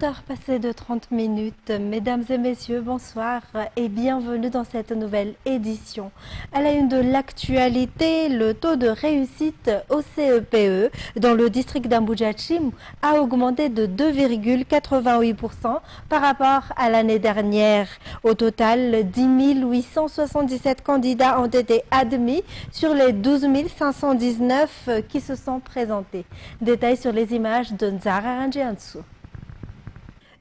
20h passées de 30 minutes. Mesdames et messieurs, bonsoir et bienvenue dans cette nouvelle édition. À la une de l'actualité, le taux de réussite au CEPE dans le district d'Amboujachim a augmenté de 2,88% par rapport à l'année dernière. Au total, 10 877 candidats ont été admis sur les 12 519 qui se sont présentés. Détails sur les images de Nzara Ranjiansou.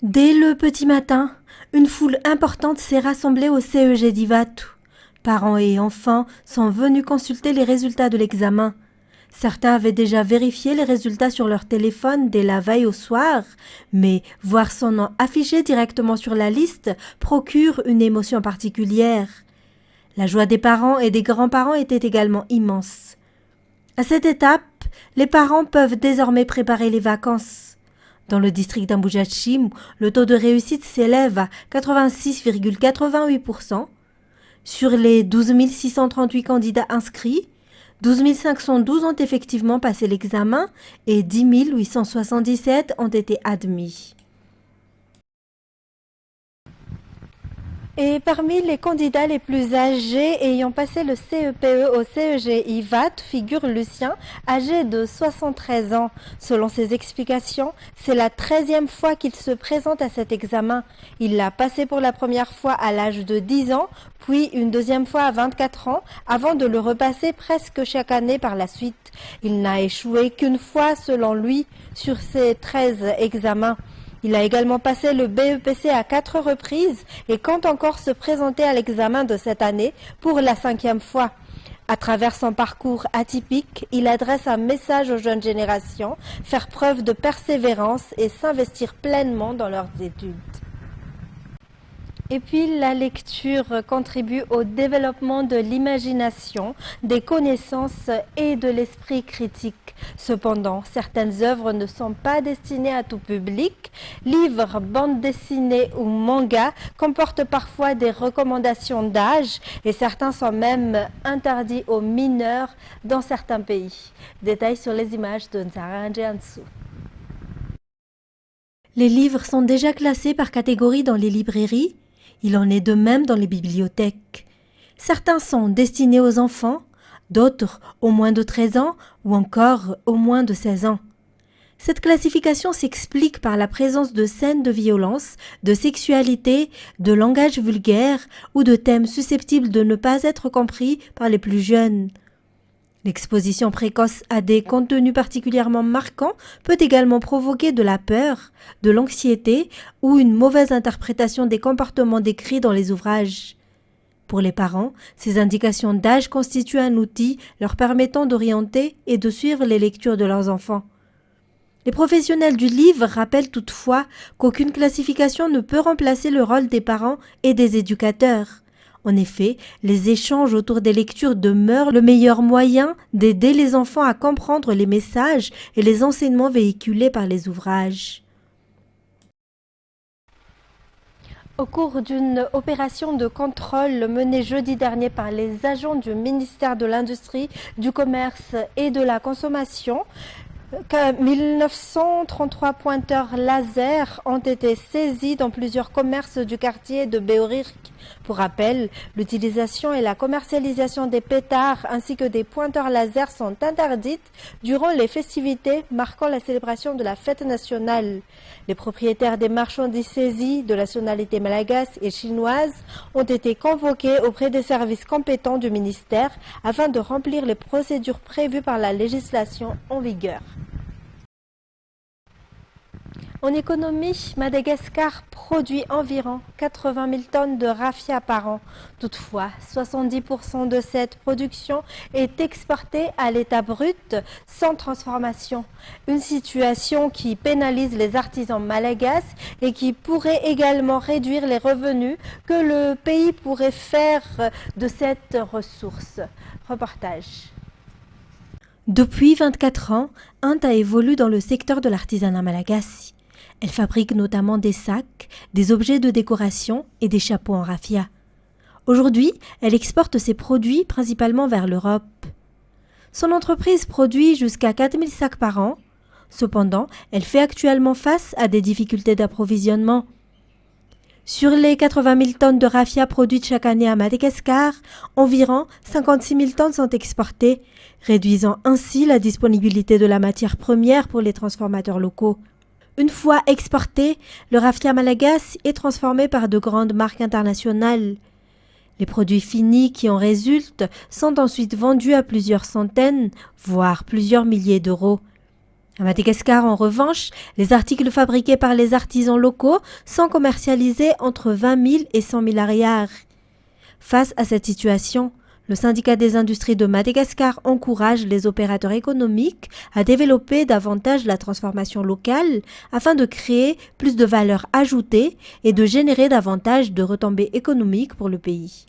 Dès le petit matin, une foule importante s'est rassemblée au CEG d'Ivatu. Parents et enfants sont venus consulter les résultats de l'examen. Certains avaient déjà vérifié les résultats sur leur téléphone dès la veille au soir, mais voir son nom affiché directement sur la liste procure une émotion particulière. La joie des parents et des grands-parents était également immense. À cette étape, les parents peuvent désormais préparer les vacances. Dans le district d'Amboujachim, le taux de réussite s'élève à 86,88%. Sur les 12 638 candidats inscrits, 12 512 ont effectivement passé l'examen et 10 877 ont été admis. Et parmi les candidats les plus âgés ayant passé le CEPE au CEG IVAT figure Lucien, âgé de 73 ans. Selon ses explications, c'est la 13e fois qu'il se présente à cet examen. Il l'a passé pour la première fois à l'âge de 10 ans, puis une deuxième fois à 24 ans, avant de le repasser presque chaque année par la suite. Il n'a échoué qu'une fois, selon lui, sur ses 13 examens. Il a également passé le BEPC à 4 reprises et compte encore se présenter à l'examen de cette année pour la 5e fois. À travers son parcours atypique, il adresse un message aux jeunes générations, faire preuve de persévérance et s'investir pleinement dans leurs études. Et puis la lecture contribue au développement de l'imagination, des connaissances et de l'esprit critique. Cependant, certaines œuvres ne sont pas destinées à tout public. Livres, bandes dessinées ou mangas comportent parfois des recommandations d'âge et certains sont même interdits aux mineurs dans certains pays. Détails sur les images de Nzara Ranjiansou. Les livres sont déjà classés par catégorie dans les librairies. Il en est de même dans les bibliothèques. Certains sont destinés aux enfants, d'autres aux moins de 13 ans ou encore aux moins de 16 ans. Cette classification s'explique par la présence de scènes de violence, de sexualité, de langage vulgaire ou de thèmes susceptibles de ne pas être compris par les plus jeunes. L'exposition précoce à des contenus particulièrement marquants peut également provoquer de la peur, de l'anxiété ou une mauvaise interprétation des comportements décrits dans les ouvrages. Pour les parents, ces indications d'âge constituent un outil leur permettant d'orienter et de suivre les lectures de leurs enfants. Les professionnels du livre rappellent toutefois qu'aucune classification ne peut remplacer le rôle des parents et des éducateurs. En effet, les échanges autour des lectures demeurent le meilleur moyen d'aider les enfants à comprendre les messages et les enseignements véhiculés par les ouvrages. Au cours d'une opération de contrôle menée jeudi dernier par les agents du ministère de l'Industrie, du Commerce et de la Consommation, 1933 pointeurs laser ont été saisis dans plusieurs commerces du quartier de Beorirk. Pour rappel, l'utilisation et la commercialisation des pétards ainsi que des pointeurs laser sont interdites durant les festivités marquant la célébration de la fête nationale. Les propriétaires des marchandises saisies de nationalité malagasy et chinoise ont été convoqués auprès des services compétents du ministère afin de remplir les procédures prévues par la législation en vigueur. En économie, Madagascar produit environ 80 000 tonnes de raffia par an. Toutefois, 70% de cette production est exportée à l'état brut, sans transformation. Une situation qui pénalise les artisans malagasy et qui pourrait également réduire les revenus que le pays pourrait faire de cette ressource. Reportage. Depuis 24 ans, Anta évolue dans le secteur de l'artisanat malagasy. Elle fabrique notamment des sacs, des objets de décoration et des chapeaux en raffia. Aujourd'hui, elle exporte ses produits principalement vers l'Europe. Son entreprise produit jusqu'à 4000 sacs par an. Cependant, elle fait actuellement face à des difficultés d'approvisionnement. Sur les 80 000 tonnes de raffia produites chaque année à Madagascar, environ 56 000 tonnes sont exportées, réduisant ainsi la disponibilité de la matière première pour les transformateurs locaux. Une fois exporté, le raffia malagasy est transformé par de grandes marques internationales. Les produits finis qui en résultent sont ensuite vendus à plusieurs centaines, voire plusieurs milliers d'euros. À Madagascar, en revanche, les articles fabriqués par les artisans locaux sont commercialisés entre 20 000 et 100 000 ariars. Face à cette situation, le syndicat des industries de Madagascar encourage les opérateurs économiques à développer davantage la transformation locale afin de créer plus de valeur ajoutée et de générer davantage de retombées économiques pour le pays.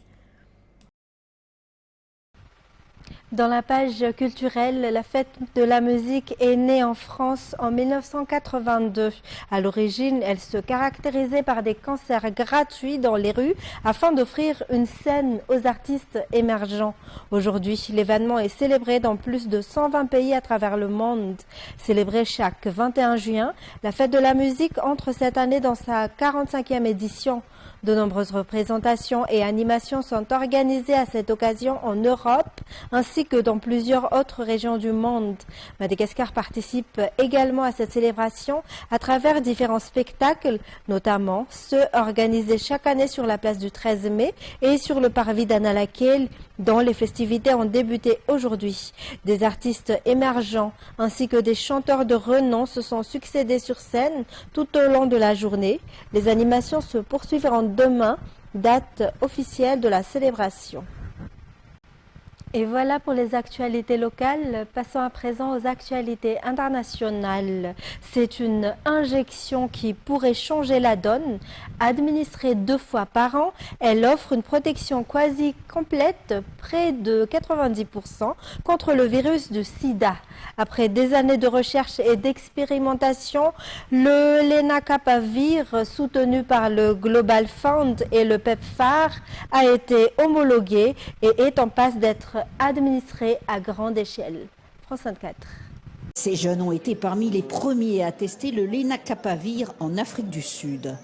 Dans la page culturelle, la fête de la musique est née en France en 1982. À l'origine, elle se caractérisait par des concerts gratuits dans les rues afin d'offrir une scène aux artistes émergents. Aujourd'hui, l'événement est célébré dans plus de 120 pays à travers le monde. Célébrée chaque 21 juin, la fête de la musique entre cette année dans sa 45e édition. De nombreuses représentations et animations sont organisées à cette occasion en Europe ainsi que dans plusieurs autres régions du monde. Madagascar participe également à cette célébration à travers différents spectacles, notamment ceux organisés chaque année sur la place du 13 mai et sur le parvis d'Analakel, dont les festivités ont débuté aujourd'hui. Des artistes émergents ainsi que des chanteurs de renom se sont succédés sur scène tout au long de la journée. Les animations se poursuivront demain, date officielle de la célébration. Et voilà pour les actualités locales. Passons à présent aux actualités internationales. C'est une injection qui pourrait changer la donne. Administrée 2 fois par an, elle offre une protection quasi complète, près de 90%, contre le virus du sida. Après des années de recherche et d'expérimentation, le lenacapavir, soutenu par le Global Fund et le PEPFAR, a été homologué et est en passe d'être administré à grande échelle. France 24. Ces jeunes ont été parmi les premiers à tester le lenacapavir en Afrique du Sud.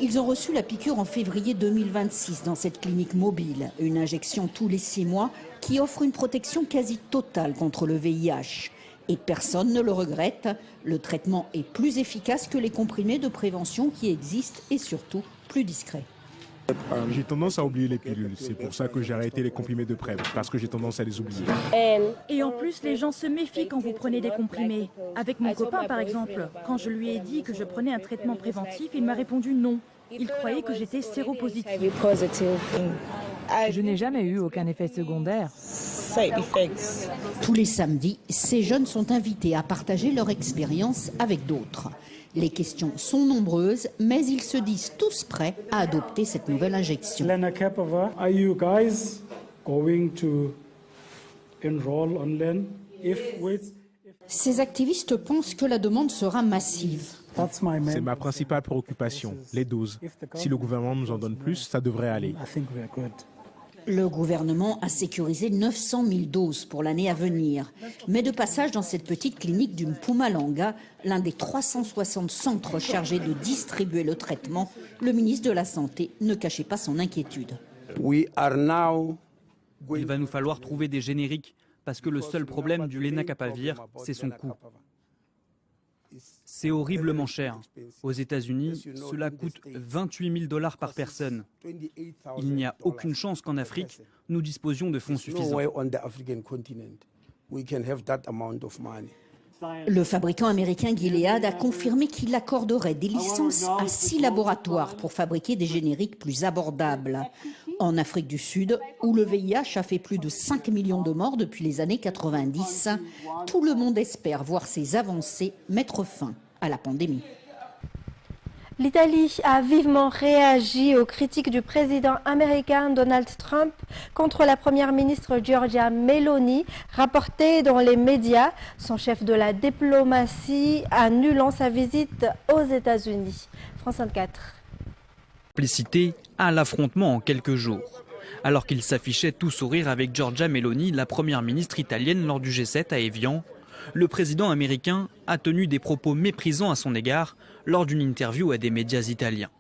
Ils ont reçu la piqûre en février 2026 dans cette clinique mobile, une injection tous les 6 mois qui offre une protection quasi totale contre le VIH. Et personne ne le regrette, le traitement est plus efficace que les comprimés de prévention qui existent et surtout plus discrets. J'ai tendance à oublier les pilules, c'est pour ça que j'ai arrêté les comprimés de PrEP, parce que j'ai tendance à les oublier. Et en plus, les gens se méfient quand vous prenez des comprimés. Avec mon copain, par exemple, quand je lui ai dit que je prenais un traitement préventif, il m'a répondu non. Il croyait que j'étais séropositive. Je n'ai jamais eu aucun effet secondaire. Tous les samedis, ces jeunes sont invités à partager leur expérience avec d'autres. Les questions sont nombreuses, mais ils se disent tous prêts à adopter cette nouvelle injection. Lenacapavir, are you guys going to enroll on Len? Ces activistes pensent que la demande sera massive. C'est ma principale préoccupation, les doses. Si le gouvernement nous en donne plus, ça devrait aller. Le gouvernement a sécurisé 900 000 doses pour l'année à venir. Mais de passage dans cette petite clinique du Mpumalanga, l'un des 360 centres chargés de distribuer le traitement, le ministre de la Santé ne cachait pas son inquiétude. Il va nous falloir trouver des génériques parce que le seul problème du lenacapavir, c'est son coût. C'est horriblement cher. Aux États-Unis, cela coûte 28 000 $ par personne. Il n'y a aucune chance qu'en Afrique, nous disposions de fonds suffisants. Le fabricant américain Gilead a confirmé qu'il accorderait des licences à 6 laboratoires pour fabriquer des génériques plus abordables. En Afrique du Sud, où le VIH a fait plus de 5 millions de morts depuis les années 90, tout le monde espère voir ces avancées mettre fin à la pandémie. L'Italie a vivement réagi aux critiques du président américain Donald Trump contre la première ministre Giorgia Meloni, rapportée dans les médias, son chef de la diplomatie annulant sa visite aux États-Unis. France 24. Complicité à l'affrontement en quelques jours. Alors qu'il s'affichait tout sourire avec Giorgia Meloni, la première ministre italienne lors du G7 à Évian, le président américain a tenu des propos méprisants à son égard lors d'une interview à des médias italiens.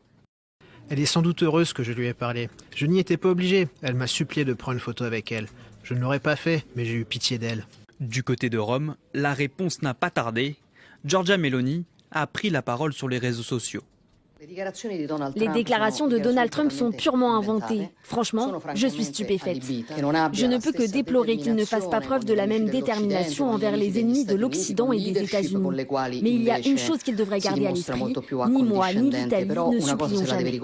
Elle est sans doute heureuse que je lui ai parlé. Je n'y étais pas obligé. Elle m'a supplié de prendre une photo avec elle. Je ne l'aurais pas fait, mais j'ai eu pitié d'elle. Du côté de Rome, la réponse n'a pas tardé. Giorgia Meloni a pris la parole sur les réseaux sociaux. Les déclarations de Donald Trump sont purement inventées. Franchement, je suis stupéfaite. Je ne peux que déplorer qu'il ne fasse pas preuve de la même détermination envers les ennemis de l'Occident et des États-Unis. Mais il y a une chose qu'il devrait garder à l'esprit. Ni moi, ni l'Italie ne supplions jamais.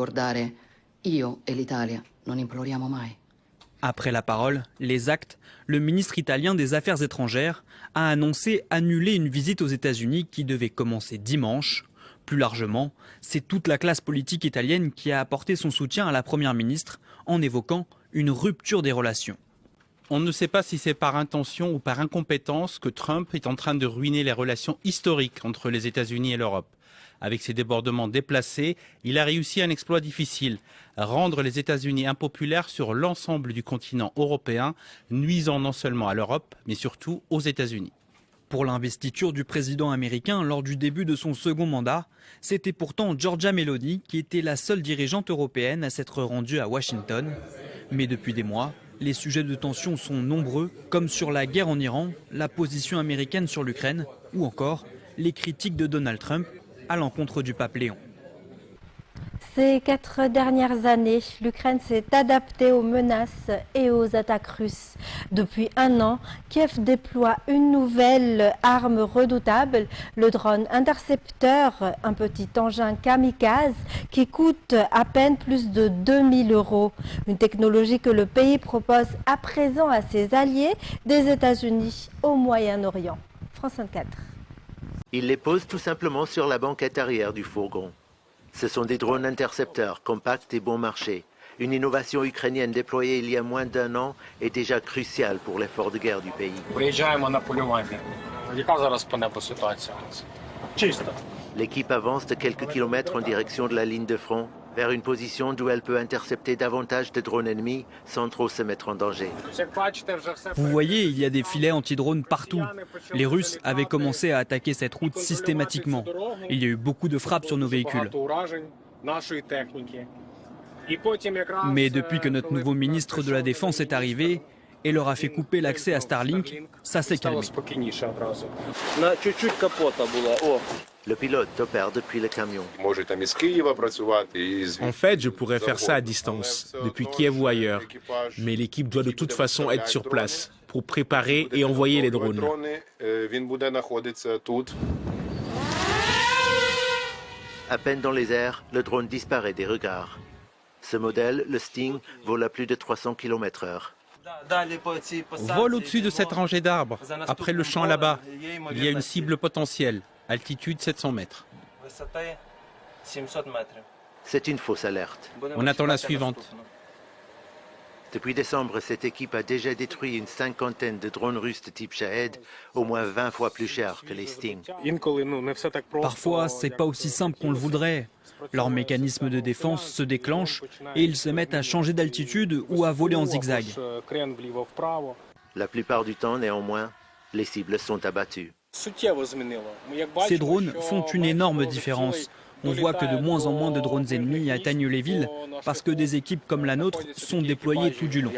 Après la parole, les actes, le ministre italien des Affaires étrangères a annoncé annuler une visite aux États-Unis qui devait commencer dimanche. Plus largement, c'est toute la classe politique italienne qui a apporté son soutien à la Première ministre en évoquant une rupture des relations. On ne sait pas si c'est par intention ou par incompétence que Trump est en train de ruiner les relations historiques entre les États-Unis et l'Europe. Avec ses débordements déplacés, il a réussi un exploit difficile, rendre les États-Unis impopulaires sur l'ensemble du continent européen, nuisant non seulement à l'Europe, mais surtout aux États-Unis. Pour l'investiture du président américain lors du début de son second mandat, c'était pourtant Giorgia Meloni qui était la seule dirigeante européenne à s'être rendue à Washington. Mais depuis des mois, les sujets de tension sont nombreux, comme sur la guerre en Iran, la position américaine sur l'Ukraine ou encore les critiques de Donald Trump à l'encontre du pape Léon. Ces 4 dernières années, l'Ukraine s'est adaptée aux menaces et aux attaques russes. Depuis un an, Kiev déploie une nouvelle arme redoutable, le drone intercepteur, un petit engin kamikaze qui coûte à peine plus de 2000 €. Une technologie que le pays propose à présent à ses alliés des États-Unis au Moyen-Orient. France 24. Il les pose tout simplement sur la banquette arrière du fourgon. Ce sont des drones intercepteurs, compacts et bon marché. Une innovation ukrainienne déployée il y a moins d'1 an est déjà cruciale pour l'effort de guerre du pays. L'équipe avance de quelques kilomètres en direction de la ligne de front, vers une position d'où elle peut intercepter davantage de drones ennemis sans trop se mettre en danger. Vous voyez, il y a des filets anti-drones partout. Les Russes avaient commencé à attaquer cette route systématiquement. Il y a eu beaucoup de frappes sur nos véhicules. Mais depuis que notre nouveau ministre de la Défense est arrivé et leur a fait couper l'accès à Starlink, ça s'est calmé. Le pilote opère depuis le camion. En fait, je pourrais faire ça à distance, depuis Kiev ou ailleurs. Mais l'équipe doit de toute façon être sur place pour préparer et envoyer les drones. À peine dans les airs, le drone disparaît des regards. Ce modèle, le Sting, vole à plus de 300 km/h. Vole au-dessus de cette rangée d'arbres. Après le champ là-bas, il y a une cible potentielle. Altitude 700 mètres. C'est une fausse alerte. On attend la suivante. Depuis décembre, cette équipe a déjà détruit une 50aine de drones russes de type Shahed, au moins 20 fois plus chers que les Sting. Parfois, c'est pas aussi simple qu'on le voudrait. Leur mécanisme de défense se déclenche et ils se mettent à changer d'altitude ou à voler en zigzag. La plupart du temps, néanmoins, les cibles sont abattues. Ces drones font une énorme différence. On voit que de moins en moins de drones ennemis atteignent les villes parce que des équipes comme la nôtre sont déployées tout du long.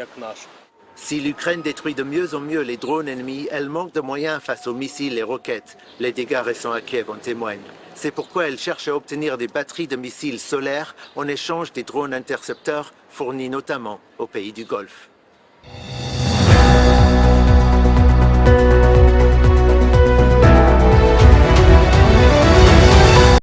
Si l'Ukraine détruit de mieux en mieux les drones ennemis, elle manque de moyens face aux missiles et roquettes. Les dégâts récents à Kiev en témoignent. C'est pourquoi elle cherche à obtenir des batteries de missiles solaires en échange des drones intercepteurs fournis notamment aux pays du Golfe.